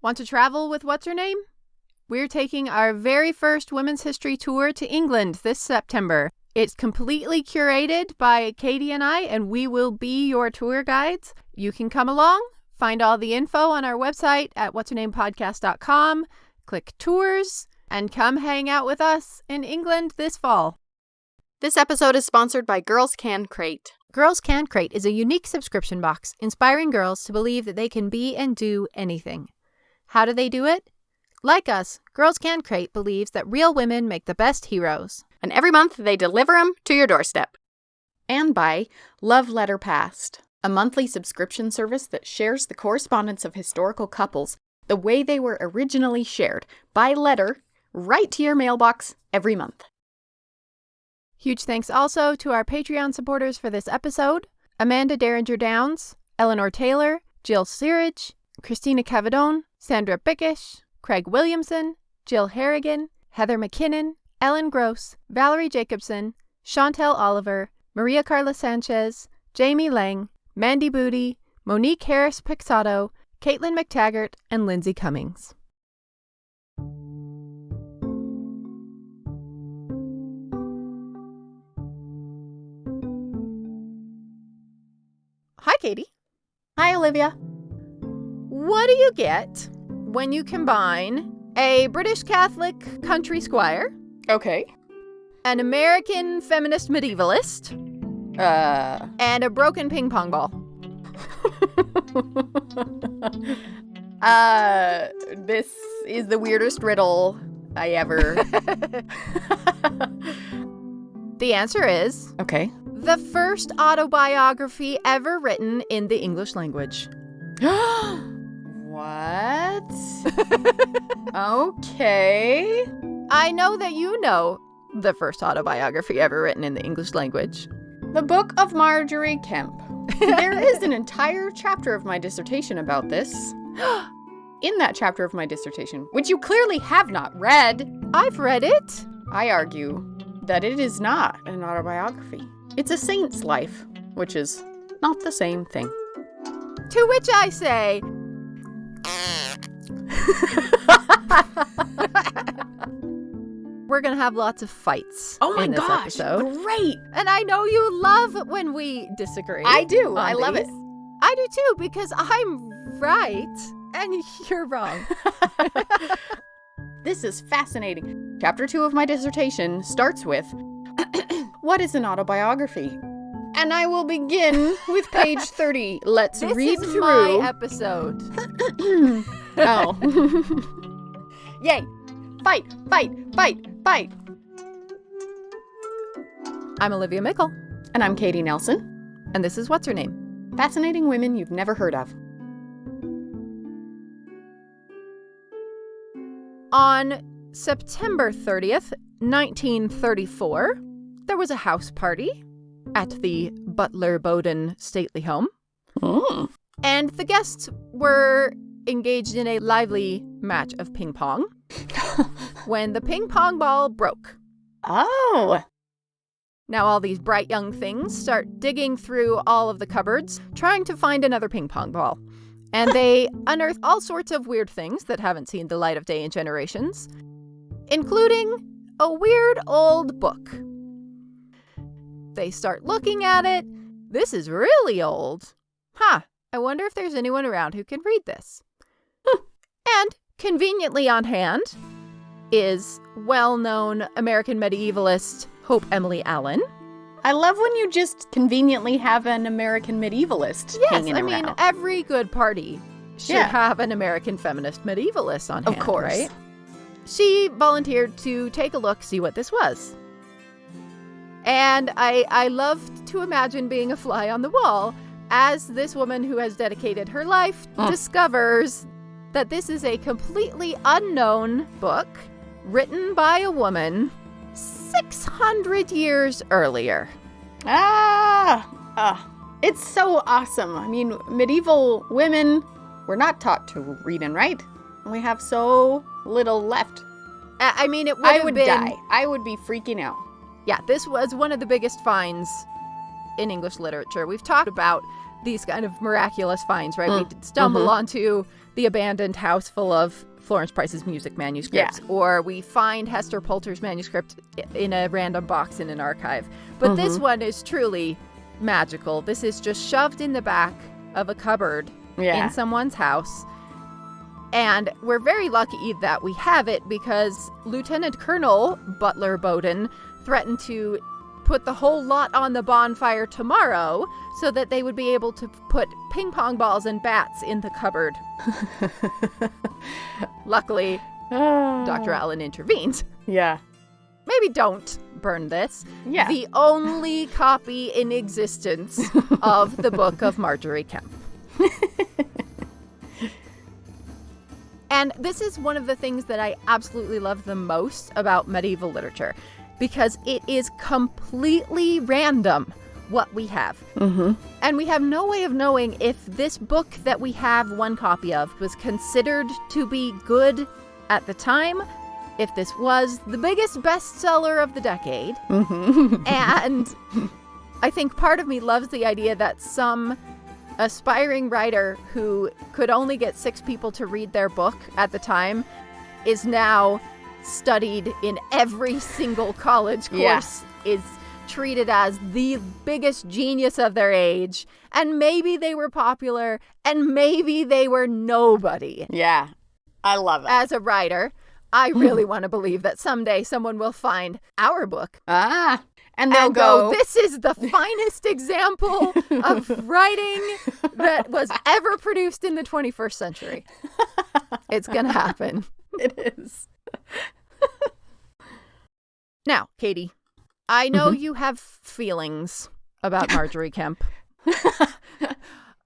Want to travel with What's Her Name? We're taking our very first women's history tour to England this September. It's completely curated by Katie and I, and we will be your tour guides. You can come along, find all the info on our website at what'shernamepodcast.com, click tours, and come hang out with us in England this fall. This episode is sponsored by Girls Can Crate. Girls Can Crate is a unique subscription box inspiring girls to believe that they can be and do anything. How do they do it? Like us, Girls Can Crate believes that real women make the best heroes. And every month they deliver them to your doorstep. And by Love Letter Past, a monthly subscription service that shares the correspondence of historical couples the way they were originally shared, by letter, right to your mailbox every month. Huge thanks also to our Patreon supporters for this episode: Amanda Derringer-Downs, Eleanor Taylor, Jill Searage, Christina Cavadone, Sandra Bickish, Craig Williamson, Jill Harrigan, Heather McKinnon, Ellen Gross, Valerie Jacobson, Chantel Oliver, Maria Carla Sanchez, Jamie Lang, Mandy Booty, Monique Harris-Pixato, Caitlin McTaggart, and Lindsay Cummings. Hi, Katie. Hi, Olivia. What do you get when you combine a British Catholic country squire, Okay. an American feminist medievalist, and a broken ping pong ball? This is the weirdest riddle I ever... The answer is... Okay. the first autobiography ever written in the English language. What? Okay. I know that you know the first autobiography ever written in the English language. The Book of Margery Kempe. There is an entire chapter of my dissertation about this. In that chapter of my dissertation, which you clearly have not read, I've read it. I argue that it is not an autobiography. It's a saint's life, which is not the same thing. To which I say... We're going to have lots of fights in this episode. Great! And I know you love when we disagree. I do. I love it. I do too, because I'm right and you're wrong. This is fascinating. Chapter 2 of my dissertation starts with, what is an autobiography? And I will begin with page 30. Let's read This is through. my episode. Oh. Yay! Fight! Fight! Fight! Fight! I'm Olivia Mickle. And I'm Katie Nelson. And this is What's Her Name? Fascinating women you've never heard of. On September 30th, 1934, there was a house party at the Butler Bowden stately home. Mm. And the guests were engaged in a lively match of ping pong when the ping pong ball broke. Oh! Now all these bright young things start digging through all of the cupboards, trying to find another ping pong ball. And they unearth all sorts of weird things that haven't seen the light of day in generations, including a weird old book. They start looking at it. This is really old. I wonder if there's anyone around who can read this. And conveniently on hand is well-known American medievalist Hope Emily Allen. I love when you just conveniently have an American medievalist hanging around. Yes, I mean, every good party should have an American feminist medievalist on hand, of course. Right? She volunteered to take a look, see what this was. And I loved to imagine being a fly on the wall as this woman who has dedicated her life discovers that this is a completely unknown book written by a woman 600 years earlier. It's so awesome. I mean, medieval women were not taught to read and write. And we have so little left. I mean, it would I have would been... die. I would be freaking out. Yeah, this was one of the biggest finds in English literature. We've talked about these kind of miraculous finds, right? We stumble onto the abandoned house full of Florence Price's music manuscripts, or we find Hester Poulter's manuscript in a random box in an archive. But this one is truly magical. This is just shoved in the back of a cupboard in someone's house. And we're very lucky that we have it because Lieutenant Colonel Butler Bowden threatened to put the whole lot on the bonfire tomorrow so that they would be able to put ping pong balls and bats in the cupboard. Luckily, Dr. Allen intervened. Yeah. Maybe don't burn this. Yeah. The only copy in existence of the book of Margery Kempe. And this is one of the things that I absolutely love the most about medieval literature, because it is completely random what we have. And we have no way of knowing if this book that we have one copy of was considered to be good at the time, if this was the biggest bestseller of the decade. And I think part of me loves the idea that some aspiring writer who could only get 6 people to read their book at the time is now studied in every single college course, is treated as the biggest genius of their age, and maybe they were popular, and maybe they were nobody. Yeah, I love it. As a writer, I really want to believe that someday someone will find our book. And they'll go, this is the finest example of writing that was ever produced in the 21st century. It's going to happen. It is. Now, Katie, I know you have feelings about Margery Kempe.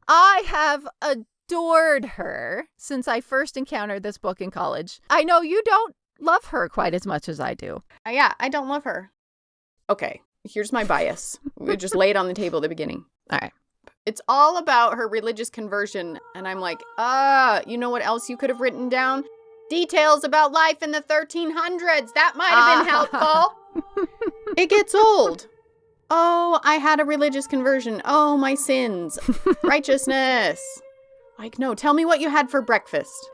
I have adored her since I first encountered this book in college. I know you don't love her quite as much as I do. Yeah, I don't love her. Okay, here's my bias. We just lay it on the table at the beginning. All right. It's all about her religious conversion. And I'm like, you know what else you could have written down? Details about life in the 1300s. That might have been helpful. It gets old. Oh, I had a religious conversion. Oh, my sins. Righteousness. Like, no, tell me what you had for breakfast.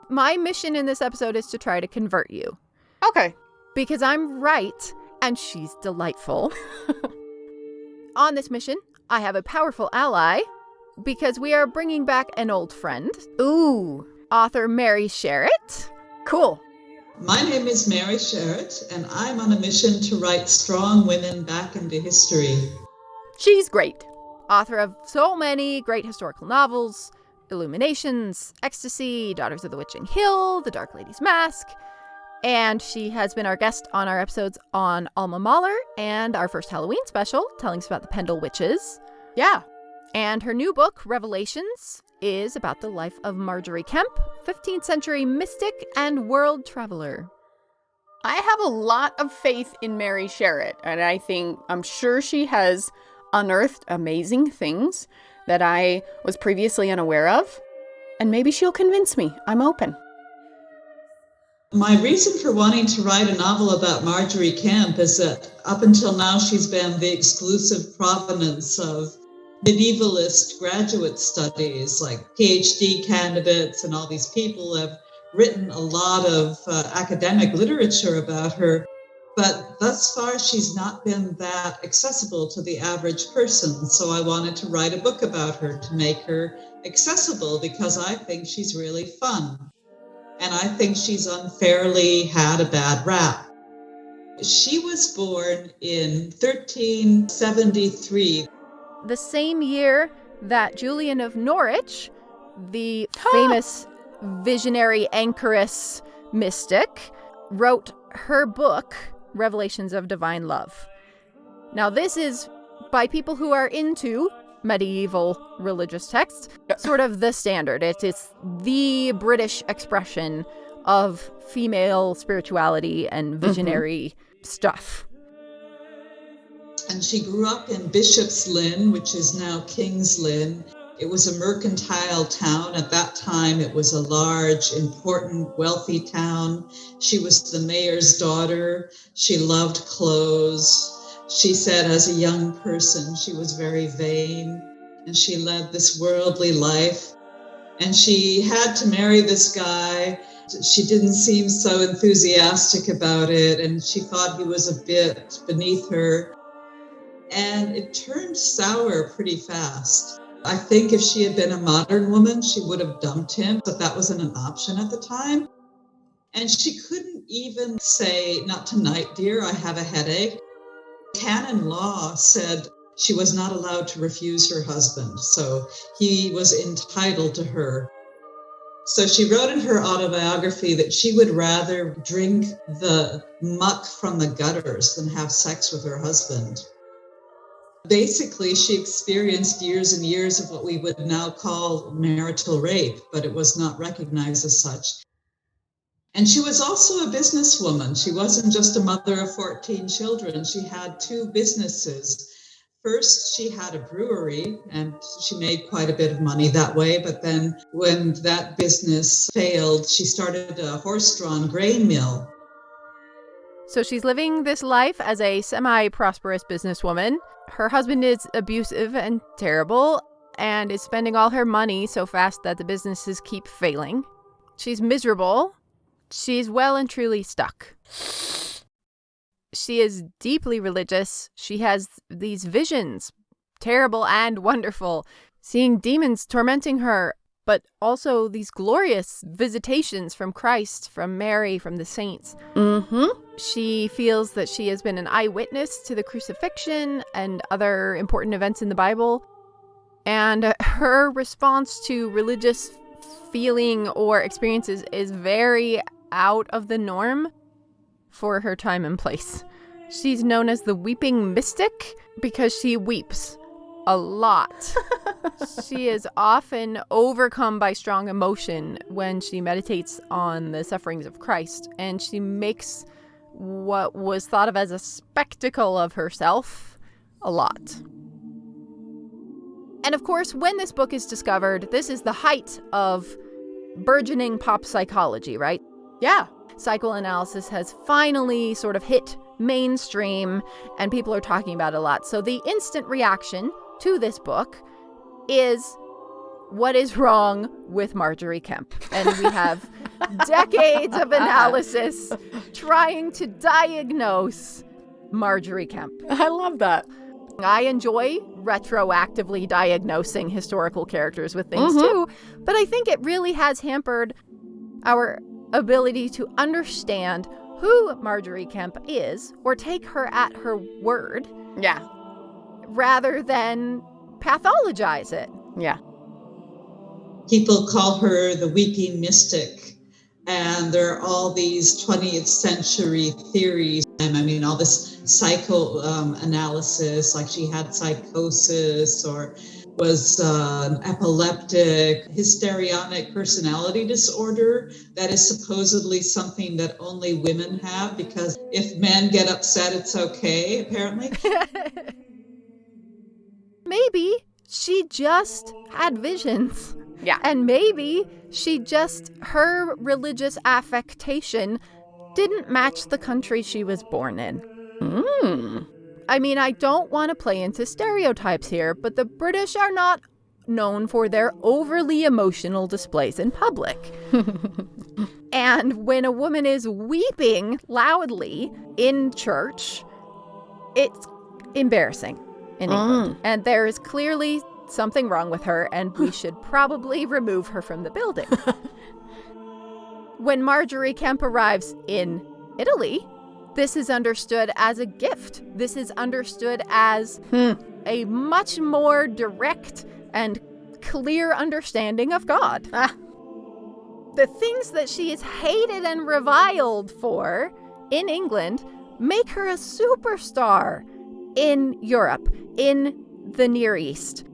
My mission in this episode is to try to convert you. Okay. Because I'm right, and she's delightful. On this mission, I have a powerful ally, because we are bringing back an old friend. Ooh. Author Mary Sharratt. Cool. My name is Mary Sharratt, and I'm on a mission to write strong women back into history. She's great. Author of so many great historical novels, Illuminations, Ecstasy, Daughters of the Witching Hill, The Dark Lady's Mask. And she has been our guest on our episodes on Alma Mahler and our first Halloween special, telling us about the Pendle Witches. Yeah. And her new book, Revelations, is about the life of Margery Kempe, 15th century mystic and world traveler. I have a lot of faith in Mary Sharratt, and I'm sure she has unearthed amazing things that I was previously unaware of, and maybe she'll convince me. I'm open. My reason for wanting to write a novel about Margery Kempe is that up until now she's been the exclusive provenance of medievalist graduate studies, like PhD candidates, and all these people have written a lot of academic literature about her. But thus far, she's not been that accessible to the average person. So I wanted to write a book about her to make her accessible, because I think she's really fun. And I think she's unfairly had a bad rap. She was born in 1373. The same year that Julian of Norwich, the famous visionary anchoress mystic, wrote her book, Revelations of Divine Love. Now, this is, by people who are into medieval religious texts, sort of the standard. It's the British expression of female spirituality and visionary stuff. And she grew up in Bishop's Lynn, which is now King's Lynn. It was a mercantile town. At that time, it was a large, important, wealthy town. She was the mayor's daughter. She loved clothes. She said as a young person, she was very vain and she led this worldly life. And she had to marry this guy. She didn't seem so enthusiastic about it, and she thought he was a bit beneath her. And it turned sour pretty fast. I think if she had been a modern woman, she would have dumped him, but that wasn't an option at the time. And she couldn't even say, "Not tonight, dear, I have a headache." Canon law said she was not allowed to refuse her husband, so he was entitled to her. So she wrote in her autobiography that she would rather drink the muck from the gutters than have sex with her husband. Basically, she experienced years and years of what we would now call marital rape, but it was not recognized as such. And she was also a businesswoman. She wasn't just a mother of 14 children. She had 2 businesses. First, she had a brewery, and she made quite a bit of money that way. But then when that business failed, she started a horse-drawn grain mill. So she's living this life as a semi-prosperous businesswoman. Her husband is abusive and terrible and is spending all her money so fast that the businesses keep failing. She's miserable. She's well and truly stuck. She is deeply religious. She has these visions, terrible and wonderful, seeing demons tormenting her, but also these glorious visitations from Christ, from Mary, from the saints. She feels that she has been an eyewitness to the crucifixion and other important events in the Bible. And her response to religious feeling or experiences is very out of the norm for her time and place. She's known as the weeping mystic because she weeps a lot. She is often overcome by strong emotion when she meditates on the sufferings of Christ, and she makes what was thought of as a spectacle of herself a lot. And of course, when this book is discovered, this is the height of burgeoning pop psychology, right? Yeah. Psychoanalysis has finally sort of hit mainstream, and people are talking about it a lot. So the instant reaction to this book is, what is wrong with Margery Kempe? And we have decades of analysis trying to diagnose Margery Kempe. I love that. I enjoy retroactively diagnosing historical characters with things too, but I think it really has hampered our ability to understand who Margery Kempe is, or take her at her word. Yeah. Rather than pathologize it. Yeah. People call her the weeping mystic, and there are all these 20th century theories. I mean, all this psychoanalysis, like she had psychosis or was an epileptic, histrionic personality disorder that is supposedly something that only women have, because if men get upset, it's okay, apparently. Maybe she just had visions. Yeah. And maybe her religious affectation didn't match the country she was born in. I mean, I don't want to play into stereotypes here, but the British are not known for their overly emotional displays in public. And when a woman is weeping loudly in church, it's embarrassing in England. And there is clearly something wrong with her, and we should probably remove her from the building. When Margery Kempe arrives in Italy, this is understood as a gift. This is understood as a much more direct and clear understanding of God. The things that she is hated and reviled for in England make her a superstar in Europe, in the Near East.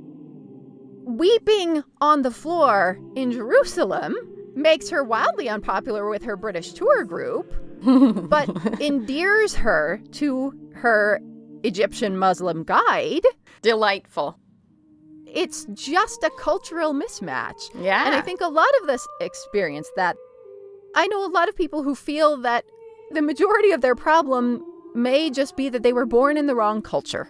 Weeping on the floor in Jerusalem makes her wildly unpopular with her British tour group, but endears her to her Egyptian Muslim guide. Delightful. It's just a cultural mismatch. Yeah. And I think a lot of us experience that. I know a lot of people who feel that the majority of their problem may just be that they were born in the wrong culture.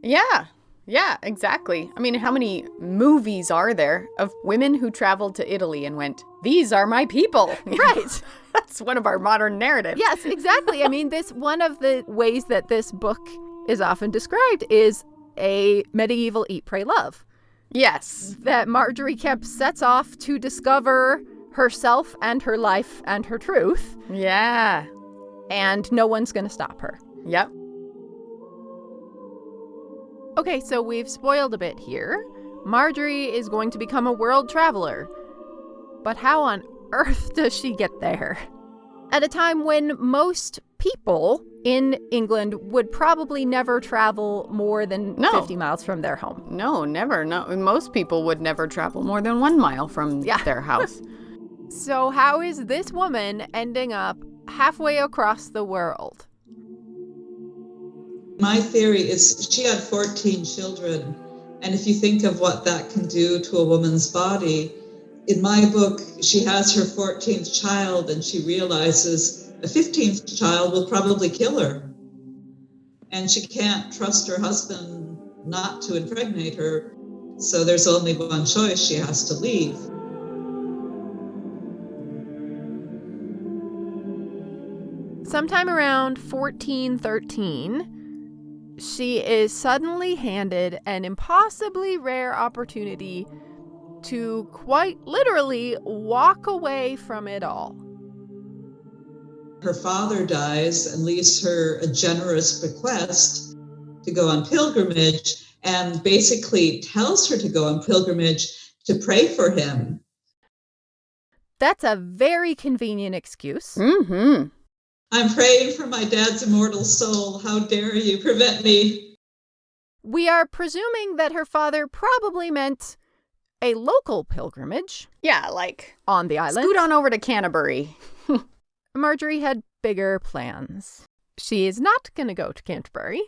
Yeah, exactly. I mean, how many movies are there of women who traveled to Italy and went, "These are my people"? Right. That's one of our modern narratives. Yes, exactly. I mean, one of the ways that this book is often described is a medieval eat, pray, love. Yes. That Margery Kempe sets off to discover herself and her life and her truth. Yeah. And no one's going to stop her. Yep. Okay, so we've spoiled a bit here. Marjorie is going to become a world traveler. But how on earth does she get there? At a time when most people in England would probably never travel more than 50 miles from their home. No, never. No, most people would never travel more than 1 mile from their house. So how is this woman ending up halfway across the world? My theory is she had 14 children. And if you think of what that can do to a woman's body, in my book, she has her 14th child and she realizes a 15th child will probably kill her. And she can't trust her husband not to impregnate her. So there's only one choice: she has to leave. Sometime around 1413, she is suddenly handed an impossibly rare opportunity to quite literally walk away from it all. Her father dies and leaves her a generous bequest to go on pilgrimage, and basically tells her to go on pilgrimage to pray for him. That's a very convenient excuse. Mm-hmm. I'm praying for my dad's immortal soul. How dare you prevent me? We are presuming that her father probably meant a local pilgrimage. Yeah, like on the island. Scoot on over to Canterbury. Marjorie had bigger plans. She is not going to go to Canterbury.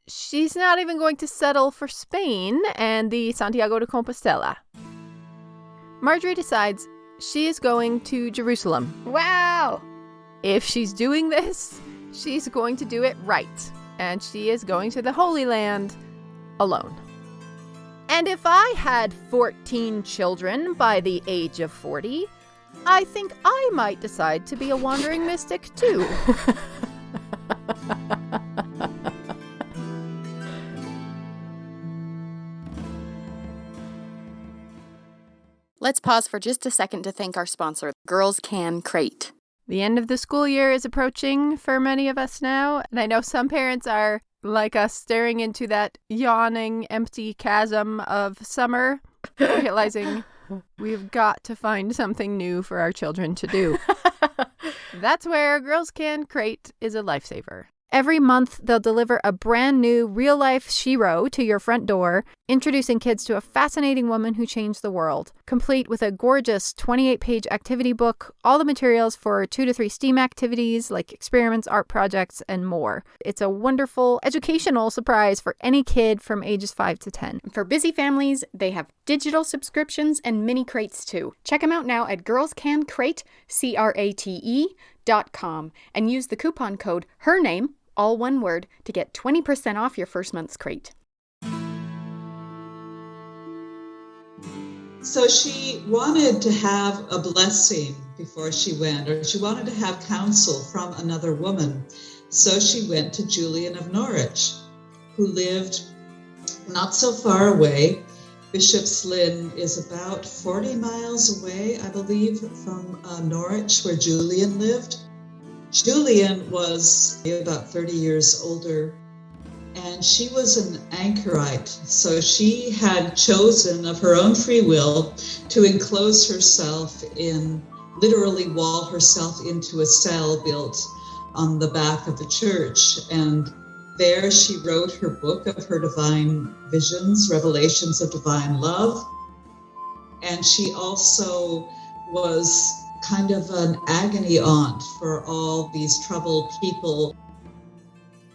She's not even going to settle for Spain and the Santiago de Compostela. Marjorie decides she is going to Jerusalem. Wow! If she's doing this, she's going to do it right. And she is going to the Holy Land alone. And if I had 14 children by the age of 40, I think I might decide to be a wandering mystic too. Let's pause for just a second to thank our sponsor, Girls Can Crate. The end of the school year is approaching for many of us now, and I know some parents are like us, staring into that yawning, empty chasm of summer, realizing we've got to find something new for our children to do. That's where Girls Can Crate is a lifesaver. Every month, they'll deliver a brand new real-life Shiro to your front door, introducing kids to a fascinating woman who changed the world, complete with a gorgeous 28-page activity book, all the materials for 2 to 3 STEAM activities like experiments, art projects, and more. It's a wonderful educational surprise for any kid from ages 5 to 10. For busy families, they have digital subscriptions and mini crates too. Check them out now at girlscancrate, CRATE.com, and use the coupon code HERNAME, all one word, to get 20% off your first month's crate. So she wanted to have a blessing before she went, or she wanted to have counsel from another woman. So she went to Julian of Norwich, who lived not so far away. Bishop's Lynn is about 40 miles away, I believe, from Norwich, where Julian lived. Julian was about 30 years older, and she was an anchorite. So she had chosen of her own free will to enclose herself literally wall herself into a cell built on the back of the church. And there she wrote her book of her divine visions, revelations of divine love. And she also was kind of an agony aunt for all these troubled people.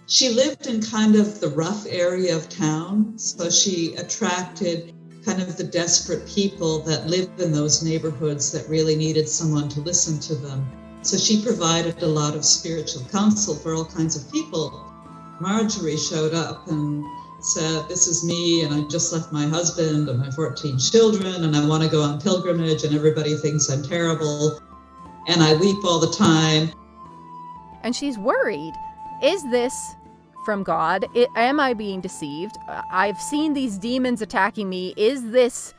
She lived in kind of the rough area of town, so she attracted kind of the desperate people that lived in those neighborhoods that really needed someone to listen to them. So she provided a lot of spiritual counsel for all kinds of people. Marjorie showed up and said, this is me, and I just left my husband and my 14 children, and I want to go on pilgrimage, and everybody thinks I'm terrible, and I weep all the time. And she's worried. Is this from God? Am I being deceived? I've seen these demons attacking me. Is this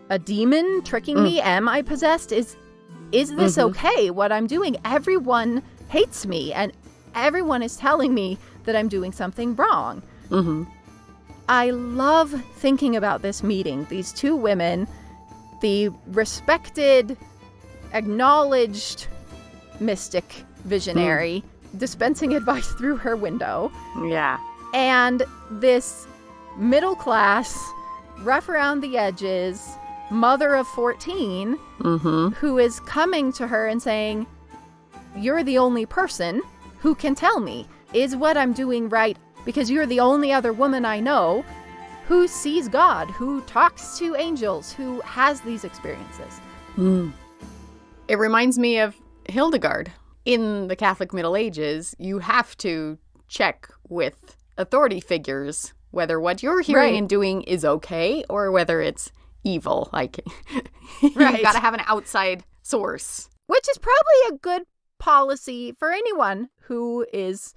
a demon tricking me? Am I possessed? Is this okay, what I'm doing? Everyone hates me, and everyone is telling me that I'm doing something wrong. I love thinking about this meeting. These two women, the respected, acknowledged mystic visionary, dispensing advice through her window. Yeah. And this middle class, rough around the edges, mother of 14, who is coming to her and saying, you're the only person who can tell me, is what I'm doing right? Because you're the only other woman I know who sees God, who talks to angels, who has these experiences. It reminds me of Hildegard. In the Catholic Middle Ages, you have to check with authority figures whether what you're hearing and doing is okay or whether it's evil. Like, you've got to have an outside source. Which is probably a good policy for anyone who is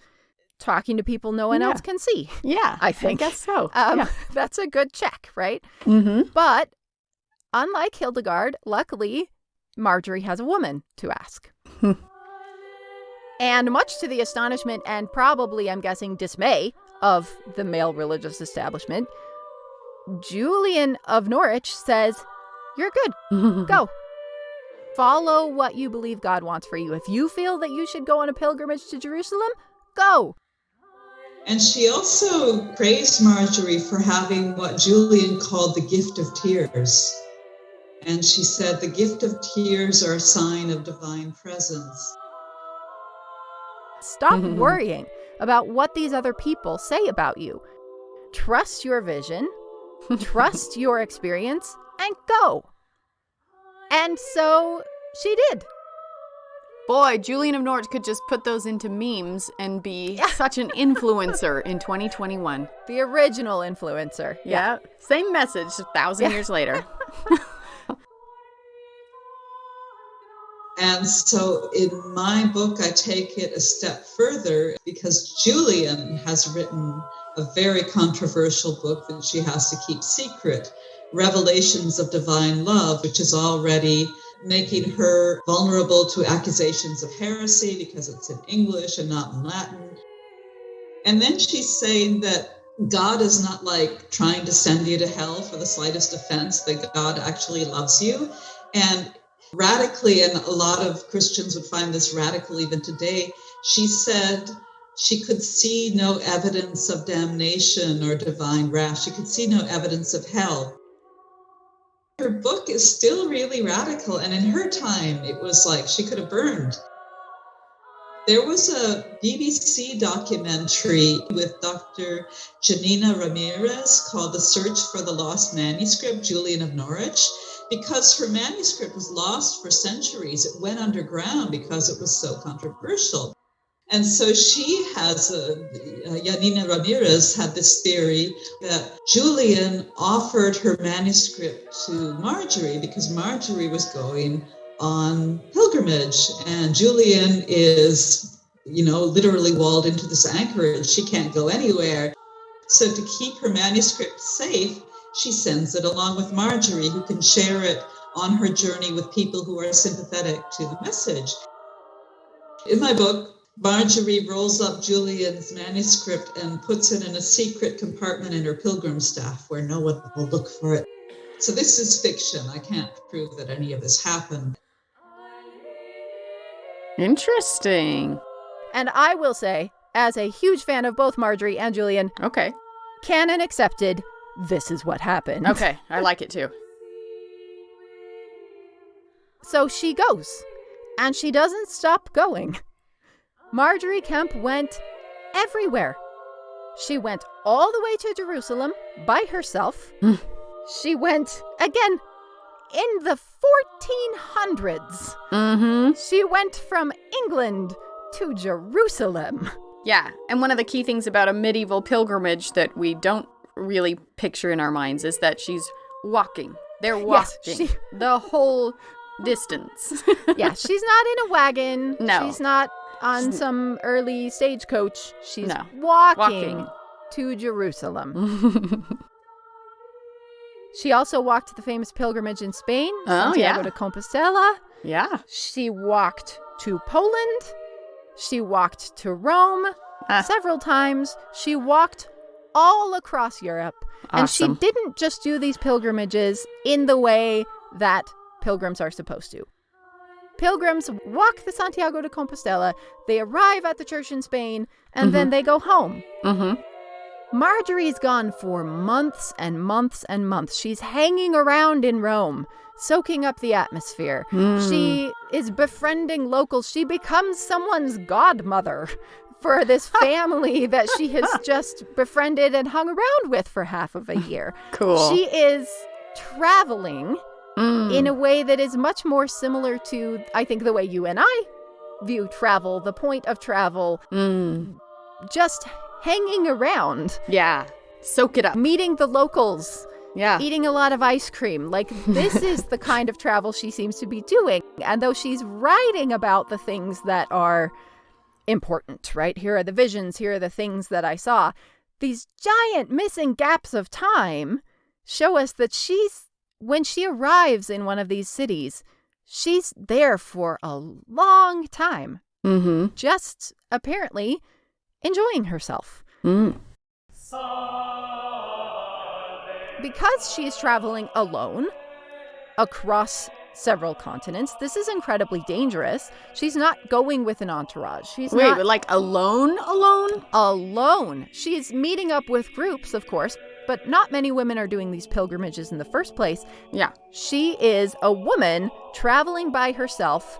talking to people no one else can see. Yeah, I think. I guess so. That's a good check, right? But unlike Hildegard, luckily, Marjorie has a woman to ask. And much to the astonishment and probably, I'm guessing, dismay of the male religious establishment, Julian of Norwich says, you're good. Go. Follow what you believe God wants for you. If you feel that you should go on a pilgrimage to Jerusalem, go. And she also praised Marjorie for having what Julian called the gift of tears. And she said, the gift of tears are a sign of divine presence. Stop worrying about what these other people say about you. Trust your vision, trust your experience, and go. And so she did. Boy, Julian of Norwich could just put those into memes and be such an influencer in 2021. The original influencer. Yeah. Same message 1,000 years later. And so in my book, I take it a step further because Julian has written a very controversial book that she has to keep secret, Revelations of Divine Love, which is already making her vulnerable to accusations of heresy because it's in English and not in Latin. And then she's saying that God is not like trying to send you to hell for the slightest offense, that God actually loves you. And radically, and a lot of Christians would find this radical even today, she said she could see no evidence of damnation or divine wrath. She could see no evidence of hell. Her book is still really radical, and in her time, it was like she could have burned. There was a BBC documentary with Dr. Janina Ramirez called The Search for the Lost Manuscript, Julian of Norwich, because her manuscript was lost for centuries. It went underground because it was so controversial. And so she has, Janina Ramirez had this theory that Julian offered her manuscript to Marjorie because Marjorie was going on pilgrimage, and Julian is, literally walled into this anchorage. She can't go anywhere. So to keep her manuscript safe, she sends it along with Marjorie, who can share it on her journey with people who are sympathetic to the message. In my book, Marjorie rolls up Julian's manuscript and puts it in a secret compartment in her pilgrim staff where no one will look for it. So this is fiction. I can't prove that any of this happened. Interesting. And I will say, as a huge fan of both Marjorie and Julian, Okay. canon accepted, this is what happened. Okay, I like it too. So she goes, and she doesn't stop going. Margery Kempe went everywhere. She went all the way to Jerusalem by herself. She went, again, in the 1400s, Mm-hmm. she went from England to Jerusalem. Yeah, and one of the key things about a medieval pilgrimage that we don't really picture in our minds is that she's walking. They're walking Yes, the whole distance. Yeah, she's not in a wagon. No. She's not on some early stagecoach. She's No. walking to Jerusalem. She also walked the famous pilgrimage in Spain, Santiago de Compostela. Yeah. She walked to Poland. She walked to Rome several times. She walked all across Europe. Awesome. And she didn't just do these pilgrimages in the way that pilgrims are supposed to. Pilgrims walk the Santiago de Compostela, they arrive at the church in Spain, and then they go home. Mm-hmm. Marjorie's gone for months and months and months. She's hanging around in Rome, soaking up the atmosphere. She is befriending locals. She becomes someone's godmother for this family that she has just befriended and hung around with for half of a year. Cool. She is traveling in a way that is much more similar to, I think, the way you and I view travel, the point of travel, just hanging around. Yeah. Soak it up. Meeting the locals. Yeah. Eating a lot of ice cream. Like, this is the kind of travel she seems to be doing. And though she's writing about the things that are important, right? Here are the visions, here are the things that I saw. These giant missing gaps of time show us that when she arrives in one of these cities, she's there for a long time. Mm-hmm. Just apparently enjoying herself. Because she's traveling alone across several continents, this is incredibly dangerous. She's not going with an entourage. Wait, like alone? Alone. She's meeting up with groups, of course, but not many women are doing these pilgrimages in the first place. Yeah. She is a woman traveling by herself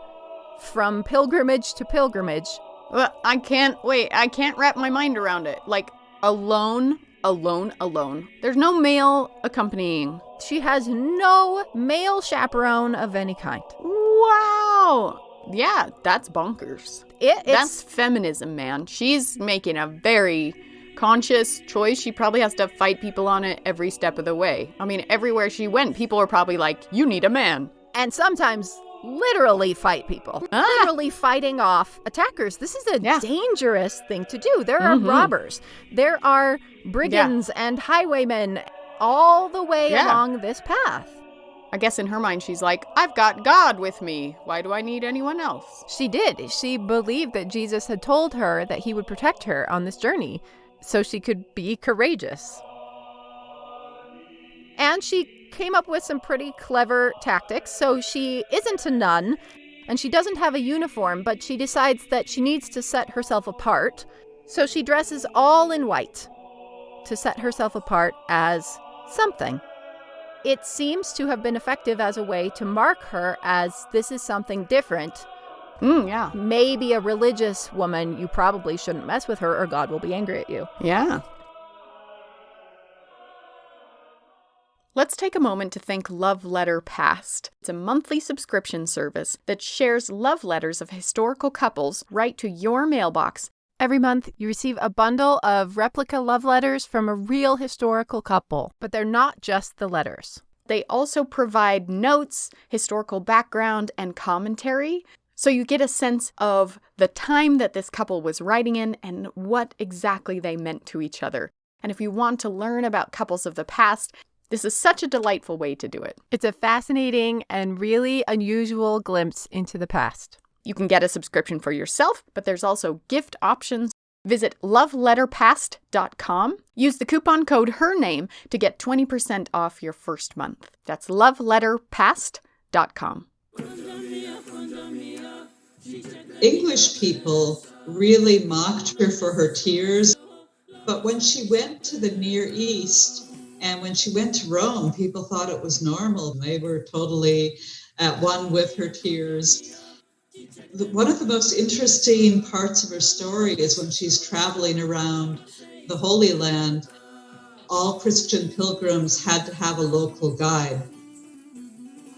from pilgrimage to pilgrimage. Well, I can't wrap my mind around it. Like, alone. There's no male accompanying. She has no male chaperone of any kind. Wow. Yeah, that's bonkers. That's feminism, man. She's making a very conscious choice. She probably has to fight people on it every step of the way. I mean, everywhere she went, people were probably like, you need a man. And sometimes literally fight people. Literally fighting off attackers. This is a dangerous thing to do. There are robbers. There are brigands and highwaymen all the way along this path. I guess in her mind, she's like, I've got God with me. Why do I need anyone else? She did. She believed that Jesus had told her that he would protect her on this journey so she could be courageous. And she came up with some pretty clever tactics. So she isn't a nun and she doesn't have a uniform, but she decides that she needs to set herself apart. So she dresses all in white to set herself apart as something. It seems to have been effective as a way to mark her as this is something different. Yeah. Maybe a religious woman, you probably shouldn't mess with her or God will be angry at you. Yeah. Let's take a moment to thank Love Letter Past. It's a monthly subscription service that shares love letters of historical couples right to your mailbox. Every month, you receive a bundle of replica love letters from a real historical couple, but they're not just the letters. They also provide notes, historical background, and commentary, so you get a sense of the time that this couple was writing in and what exactly they meant to each other. And if you want to learn about couples of the past, this is such a delightful way to do it. It's a fascinating and really unusual glimpse into the past. You can get a subscription for yourself, but there's also gift options. Visit loveletterpast.com. Use the coupon code HERNAME to get 20% off your first month. That's loveletterpast.com. English people really mocked her for her tears. But when she went to the Near East and when she went to Rome, people thought it was normal. They were totally at one with her tears. One of the most interesting parts of her story is when she's traveling around the Holy Land. All Christian pilgrims had to have a local guide.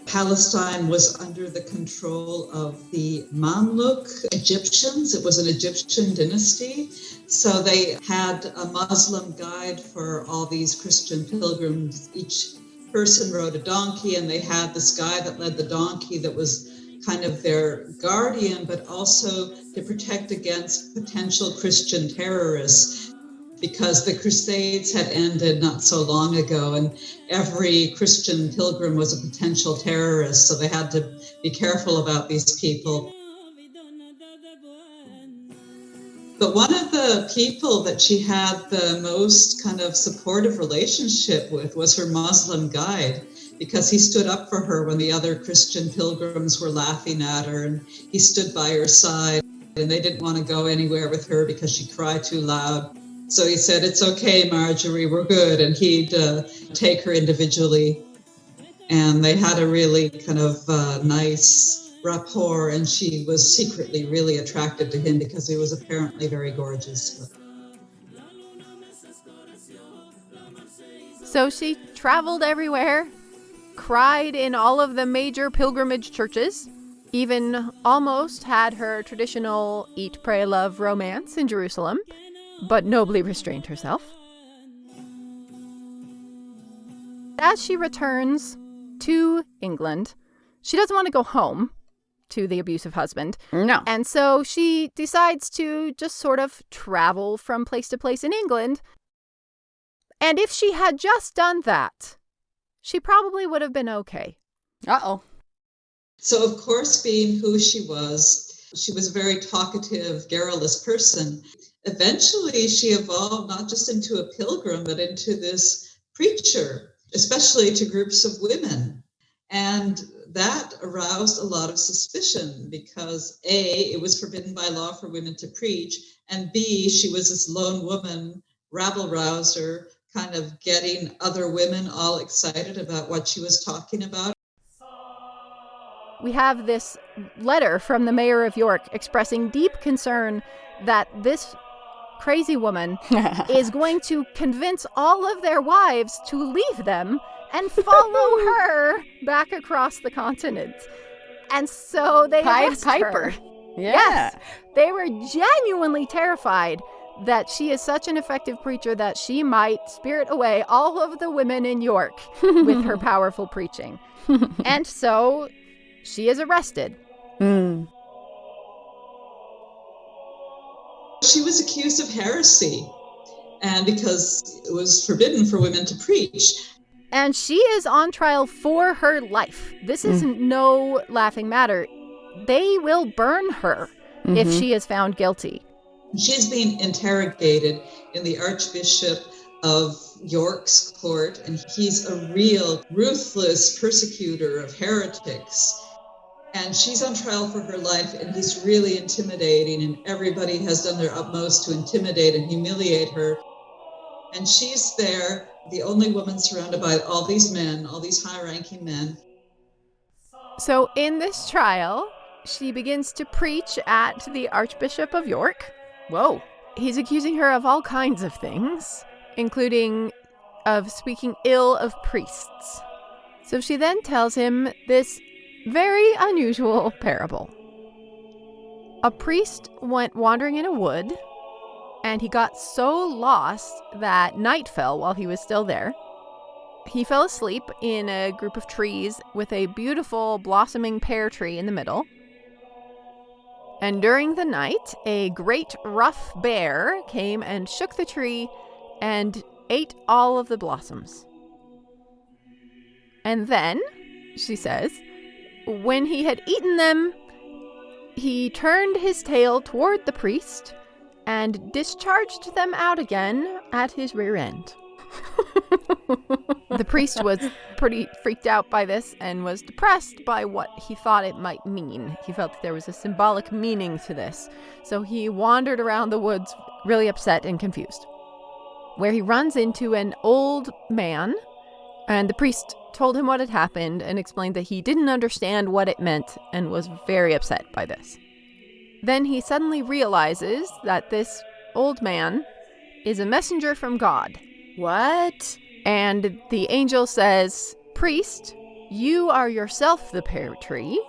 Palestine was under the control of the Mamluk Egyptians. It was an Egyptian dynasty. So they had a Muslim guide for all these Christian pilgrims. Each person rode a donkey, and they had this guy that led the donkey that was kind of their guardian, but also to protect against potential Christian terrorists, because the Crusades had ended not so long ago, and every Christian pilgrim was a potential terrorist, so they had to be careful about these people. But one of the people that she had the most kind of supportive relationship with was her Muslim guide, because he stood up for her when the other Christian pilgrims were laughing at her, and he stood by her side, and they didn't want to go anywhere with her because she cried too loud. So he said, "It's okay, Marjorie, we're good." And he'd take her individually. And they had a really kind of nice rapport, and she was secretly really attracted to him because he was apparently very gorgeous. So she traveled everywhere, cried in all of the major pilgrimage churches, even almost had her traditional eat, pray, love romance in Jerusalem, but nobly restrained herself. As she returns to England, she doesn't want to go home to the abusive husband. No. And so she decides to just sort of travel from place to place in England. And if she had just done that, she probably would have been okay. Uh-oh. So, of course, being who she was a very talkative, garrulous person. Eventually, she evolved not just into a pilgrim, but into this preacher, especially to groups of women. And that aroused a lot of suspicion because A, it was forbidden by law for women to preach, and B, she was this lone woman, rabble-rouser, kind of getting other women all excited about what she was talking about. We have this letter from the mayor of York expressing deep concern that this crazy woman is going to convince all of their wives to leave them and follow her back across the continent. And so they arrest her. Yeah. Yes, they were genuinely terrified that she is such an effective preacher that she might spirit away all of the women in York with her powerful preaching. And so she is arrested. Mm. She was accused of heresy, and because it was forbidden for women to preach. And she is on trial for her life. This is no laughing matter. They will burn her if she is found guilty. She's being interrogated in the Archbishop of York's court, and he's a real ruthless persecutor of heretics. And she's on trial for her life, and he's really intimidating, and everybody has done their utmost to intimidate and humiliate her. And she's there, the only woman surrounded by all these men, all these high-ranking men. So in this trial, she begins to preach at the Archbishop of York. Whoa. He's accusing her of all kinds of things, including of speaking ill of priests. So she then tells him this very unusual parable. A priest went wandering in a wood, and he got so lost that night fell while he was still there. He fell asleep in a group of trees with a beautiful blossoming pear tree in the middle. And during the night, a great rough bear came and shook the tree and ate all of the blossoms. And then, she says, when he had eaten them, he turned his tail toward the priest and discharged them out again at his rear end. The priest was pretty freaked out by this and was depressed by what he thought it might mean. He felt that there was a symbolic meaning to this. So he wandered around the woods really upset and confused, where he runs into an old man, and the priest told him what had happened and explained that he didn't understand what it meant and was very upset by this. Then he suddenly realizes that this old man is a messenger from God. What? And the angel says, "Priest, you are yourself the pear tree.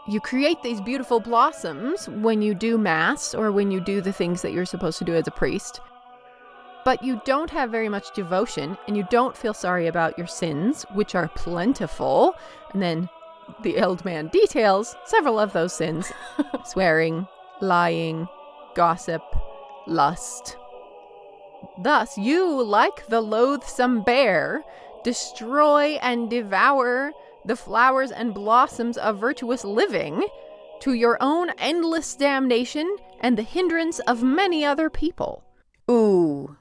You create these beautiful blossoms when you do Mass or when you do the things that you're supposed to do as a priest. But you don't have very much devotion, and you don't feel sorry about your sins, which are plentiful. And then the old man details several of those sins. Swearing, lying, gossip, lust. Thus, you, like the loathsome bear, destroy and devour the flowers and blossoms of virtuous living to your own endless damnation and the hindrance of many other people. Ooh.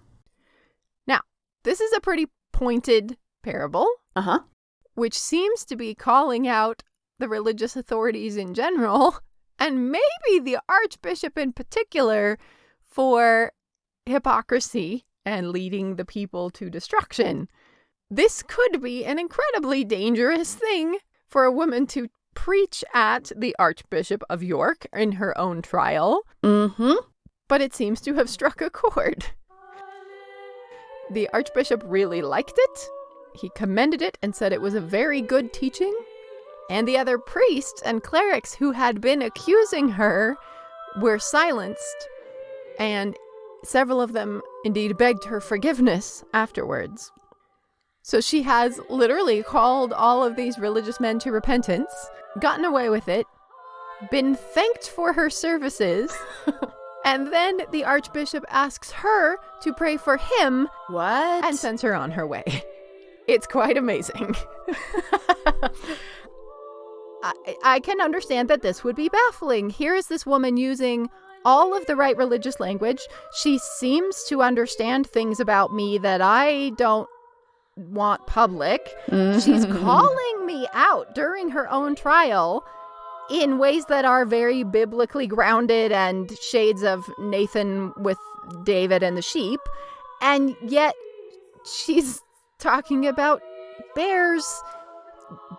Now, this is a pretty pointed parable, which seems to be calling out the religious authorities in general, and maybe the archbishop in particular, for hypocrisy and leading the people to destruction. This could be an incredibly dangerous thing for a woman to preach at the Archbishop of York in her own trial. But it seems to have struck a chord. The Archbishop really liked it. He commended it and said it was a very good teaching. And the other priests and clerics who had been accusing her were silenced. And several of them indeed begged her forgiveness afterwards. So she has literally called all of these religious men to repentance, gotten away with it, been thanked for her services, and then the Archbishop asks her to pray for him. What? And sends her on her way. It's quite amazing. I can understand that this would be baffling. Here is this woman using all of the right religious language. She seems to understand things about me that I don't want public. She's calling me out during her own trial in ways that are very biblically grounded and shades of Nathan with David and the sheep. And yet she's talking about bears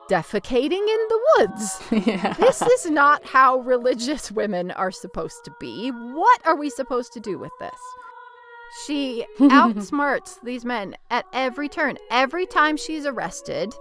defecating in the woods. Yeah. This is not how religious women are supposed to be. What are we supposed to do with this? She outsmarts these men at every turn. Every time she's arrested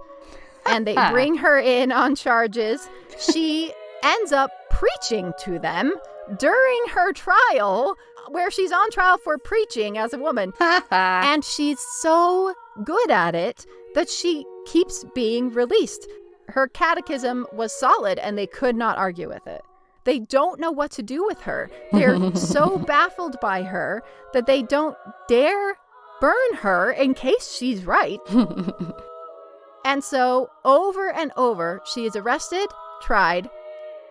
and they bring her in on charges, she ends up preaching to them during her trial, where she's on trial for preaching as a woman. And she's so good at it that she keeps being released. Her catechism was solid and they could not argue with it. They don't know what to do with her. They're so baffled by her that they don't dare burn her in case she's right. And so over and over, she is arrested, tried,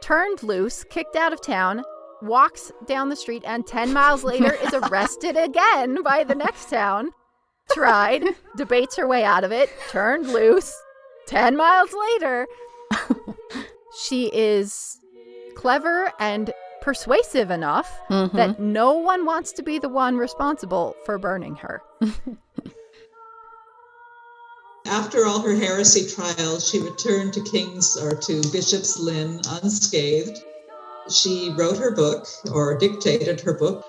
turned loose, kicked out of town, walks down the street, and 10 miles later is arrested again by the next town, tried, debates her way out of it, turned loose, 10 miles later. She is clever and persuasive enough that no one wants to be the one responsible for burning her. After all her heresy trials, she returned to Bishop's Lynn unscathed. She wrote her book, or dictated her book.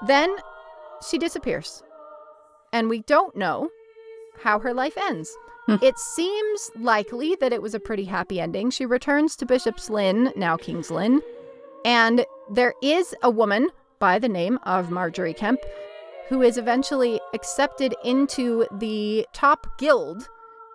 Then she disappears. And we don't know how her life ends. It seems likely that it was a pretty happy ending. She returns to Bishop's Lynn, now King's Lynn, and there is a woman by the name of Margery Kempe who is eventually accepted into the top guild,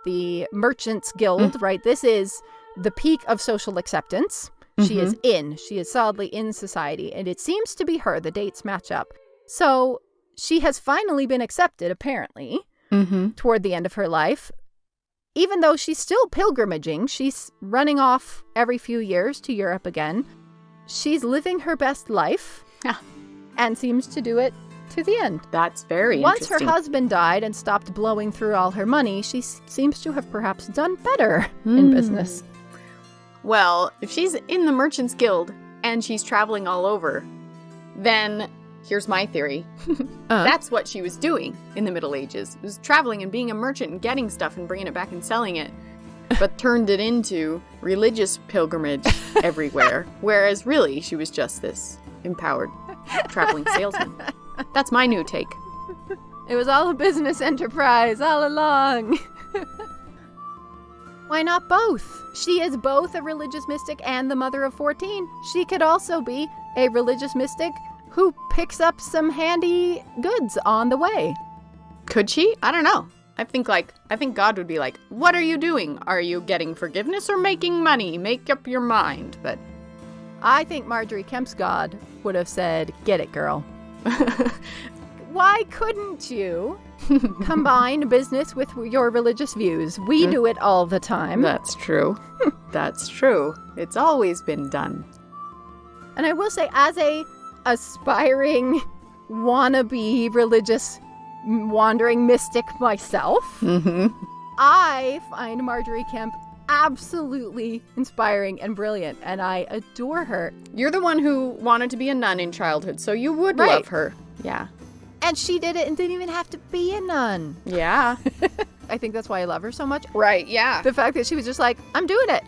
the Merchants Guild, right? This is the peak of social acceptance. She is solidly in society, and it seems to be her. The dates match up. So she has finally been accepted, apparently, toward the end of her life. Even though she's still pilgrimaging, she's running off every few years to Europe again. She's living her best life and seems to do it to the end. That's very Once interesting. her husband died and stopped blowing through all her money, she seems to have perhaps done better in business. Well, if she's in the Merchants Guild and she's traveling all over, then here's my theory. That's what she was doing in the Middle Ages. It was traveling and being a merchant and getting stuff and bringing it back and selling it, but turned it into religious pilgrimage everywhere. Whereas really, she was just this empowered traveling salesman. That's my new take. It was all a business enterprise all along. Why not both? She is both a religious mystic and the mother of 14. She could also be a religious mystic who picks up some handy goods on the way. Could she? I don't know. I think God would be like, what are you doing? Are you getting forgiveness or making money? Make up your mind. But I think Margery Kemp's God would have said, get it, girl. Why couldn't you combine business with your religious views? We do it all the time. That's true. That's true. It's always been done. And I will say, as a aspiring wannabe religious wandering mystic myself, I find Margery Kempe absolutely inspiring and brilliant, and I adore her. You're the one who wanted to be a nun in childhood, so you would love her. Yeah. And she did it and didn't even have to be a nun. Yeah. I think that's why I love her so much. Right, yeah. The fact that she was just like, I'm doing it.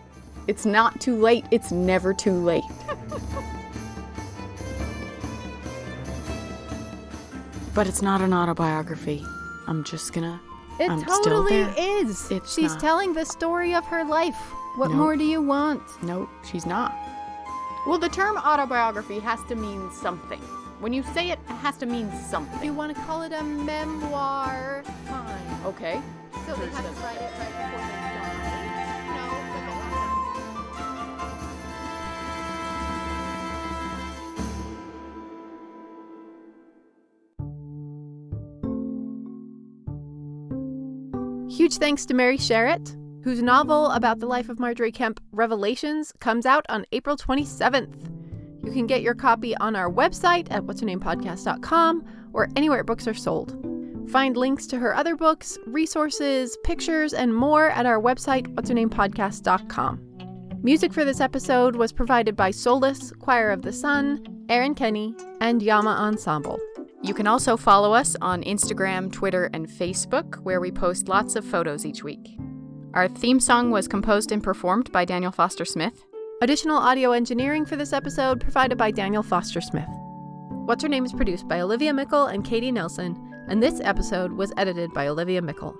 It's not too late. It's never too late. But it's not an autobiography. I'm totally still there. Is. She's telling the story of her life. What more do you want? Nope, she's not. Well, the term autobiography has to mean something. When you say it, it has to mean something. If you want to call it a memoir, fine. Okay. So they have to write it right before they die? No, Huge thanks to Mary Sharratt, whose novel about the life of Margery Kempe, Revelations, comes out on April 27th. You can get your copy on our website at What'sHerNamePodcast.com or anywhere books are sold. Find links to her other books, resources, pictures, and more at our website, What'sHerNamePodcast.com. Music for this episode was provided by Solis, Choir of the Sun, Aaron Kenny, and Yamma Ensemble. You can also follow us on Instagram, Twitter, and Facebook, where we post lots of photos each week. Our theme song was composed and performed by Daniel Foster Smith. Additional audio engineering for this episode provided by Daniel Foster Smith. What's Her Name is produced by Olivia Mickle and Katie Nelson, and this episode was edited by Olivia Mickle.